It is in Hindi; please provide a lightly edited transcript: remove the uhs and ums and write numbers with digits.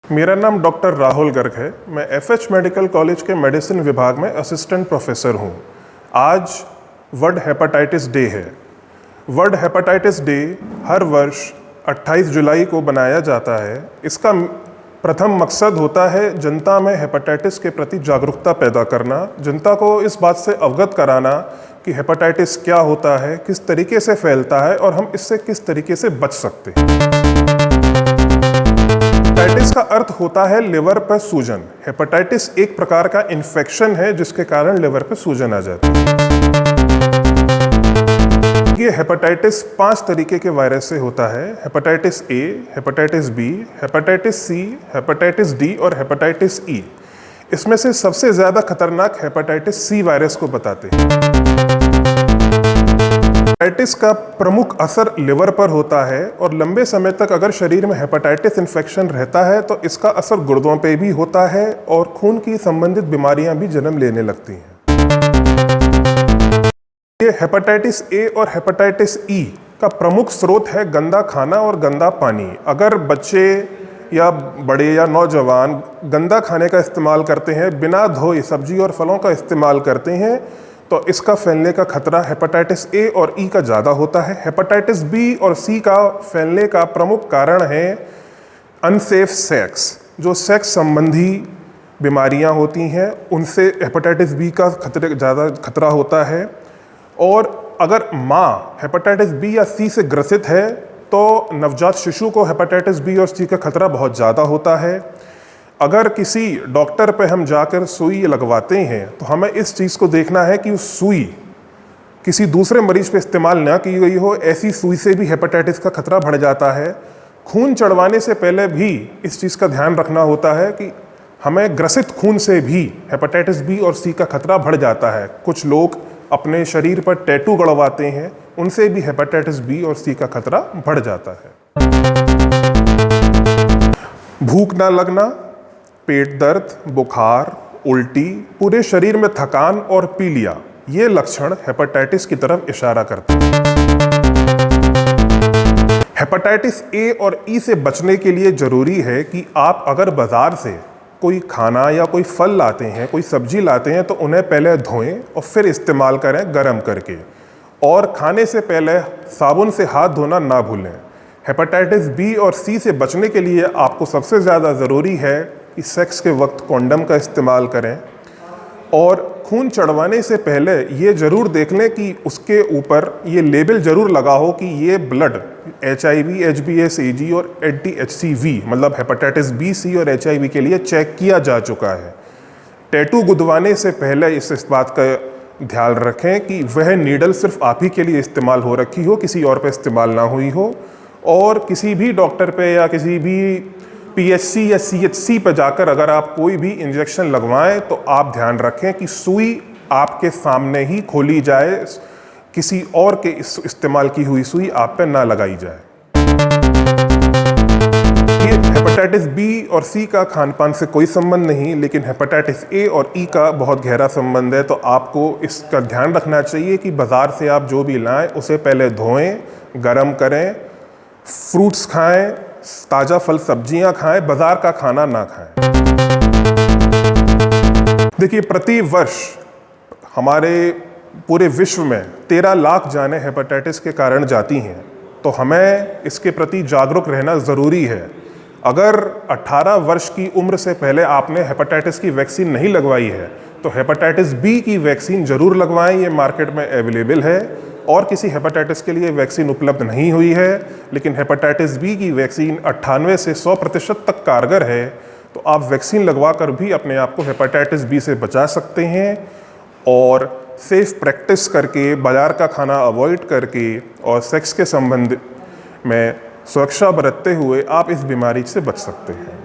मेरा नाम डॉक्टर राहुल गर्ग है। मैं एफएच मेडिकल कॉलेज के मेडिसिन विभाग में असिस्टेंट प्रोफेसर हूँ। आज वर्ल्ड हेपेटाइटिस डे है। वर्ल्ड हेपेटाइटिस डे हर वर्ष 28 जुलाई को बनाया जाता है। इसका प्रथम मकसद होता है जनता में हेपेटाइटिस के प्रति जागरूकता पैदा करना, जनता को इस बात से अवगत कराना कि हेपेटाइटिस क्या होता है, किस तरीके से फैलता है और हम इससे किस तरीके से बच सकते हैं। हेपेटाइटिस का अर्थ होता है लिवर पर सूजन। हेपेटाइटिस एक प्रकार का इन्फेक्शन है जिसके कारण लिवर पर सूजन आ जाती है। ये हेपेटाइटिस 5 तरीके के वायरस से होता है: hepatitis A, hepatitis B, hepatitis C, hepatitis D और हेपेटाइटिस ई। इसमें से सबसे ज़्यादा खतरनाक हेपेटाइटिस सी वायरस को बताते हैं। हेपेटाइटिस का प्रमुख असर लिवर पर होता है और लंबे समय तक अगर शरीर में हेपेटाइटिस इन्फेक्शन रहता है तो इसका असर गुर्दों पे भी होता है और खून की संबंधित बीमारियां भी जन्म लेने लगती हैं। ये हेपेटाइटिस ए और हेपेटाइटिस ई का प्रमुख स्रोत है गंदा खाना और गंदा पानी। अगर बच्चे या बड़े या नौजवान गंदा खाने का इस्तेमाल करते हैं, बिना धोए सब्जी और फलों का इस्तेमाल करते हैं, तो इसका फैलने का खतरा हेपेटाइटिस ए और ई का ज़्यादा होता है। हेपेटाइटिस बी और सी का फैलने का प्रमुख कारण है अनसेफ सेक्स। जो सेक्स संबंधी बीमारियां होती हैं उनसे हेपेटाइटिस बी का ज़्यादा खतरा होता है। और अगर माँ हेपेटाइटिस बी या सी से ग्रसित है तो नवजात शिशु को हेपेटाइटिस बी और सी का खतरा बहुत ज़्यादा होता है। अगर किसी डॉक्टर पे हम जाकर सुई लगवाते हैं तो हमें इस चीज़ को देखना है कि उस सुई किसी दूसरे मरीज पे इस्तेमाल ना की गई हो। ऐसी सुई से भी हेपेटाइटिस का खतरा बढ़ जाता है। खून चढ़वाने से पहले भी इस चीज़ का ध्यान रखना होता है कि हमें ग्रसित खून से भी हेपेटाइटिस बी और सी का खतरा बढ़ जाता है। कुछ लोग अपने शरीर पर टैटू गड़वाते हैं, उनसे भी हेपेटाइटिस बी और सी का खतरा बढ़ जाता है। भूख ना लगना, पेट दर्द, बुखार, उल्टी, पूरे शरीर में थकान और पीलिया, ये लक्षण हेपेटाइटिस की तरफ इशारा करते हैं। हेपेटाइटिस ए और ई से बचने के लिए जरूरी है कि आप अगर बाजार से कोई खाना या कोई फल लाते हैं, कोई सब्जी लाते हैं, तो उन्हें पहले धोएं और फिर इस्तेमाल करें गर्म करके। और खाने से पहले साबुन से हाथ धोना ना भूलें। हेपेटाइटिस बी और सी से बचने के लिए आपको सबसे ज़्यादा ज़रूरी है कि सेक्स के वक्त कॉन्डम का इस्तेमाल करें। और खून चढ़वाने से पहले ये ज़रूर देख लें कि उसके ऊपर ये लेबल ज़रूर लगा हो कि ये ब्लड HIV, HbS, AG और anti-HCV मतलब हेपेटाइटिस बी, सी और HIV के लिए चेक किया जा चुका है। टैटू गुदवाने से पहले इस बात का ध्यान रखें कि वह नीडल सिर्फ आप ही के लिए इस्तेमाल हो रखी हो, किसी और पे इस्तेमाल ना हुई हो। और किसी भी डॉक्टर पे या किसी भी PHC या CHC पर जाकर अगर आप कोई भी इंजेक्शन लगवाएं तो आप ध्यान रखें कि सुई आपके सामने ही खोली जाए, किसी और के इस्तेमाल की हुई सुई आप पे ना लगाई जाए। ये हेपेटाइटिस बी और सी का खान पान से कोई संबंध नहीं, लेकिन हेपेटाइटिस ए और ई का बहुत गहरा संबंध है। तो आपको इसका ध्यान रखना चाहिए कि बाज़ार से आप जो भी लाएं उसे पहले धोएं, गरम करें, फ्रूट्स खाएं, ताज़ा फल सब्जियां खाएं, बाज़ार का खाना ना खाएं। देखिए, प्रति वर्ष हमारे पूरे विश्व में 13 लाख जानें हेपेटाइटिस के कारण जाती हैं। तो हमें इसके प्रति जागरूक रहना ज़रूरी है। अगर 18 वर्ष की उम्र से पहले आपने हेपेटाइटिस की वैक्सीन नहीं लगवाई है तो हेपेटाइटिस बी की वैक्सीन ज़रूर लगवाएं। ये मार्केट में अवेलेबल है और किसी हेपेटाइटिस के लिए वैक्सीन उपलब्ध नहीं हुई है, लेकिन हेपेटाइटिस बी की वैक्सीन 98 से 100% तक कारगर है। तो आप वैक्सीन लगवा कर भी अपने आप को हेपेटाइटिस बी से बचा सकते हैं। और सेफ प्रैक्टिस करके, बाजार का खाना अवॉइड करके और सेक्स के संबंध में सुरक्षा बरतते हुए आप इस बीमारी से बच सकते हैं।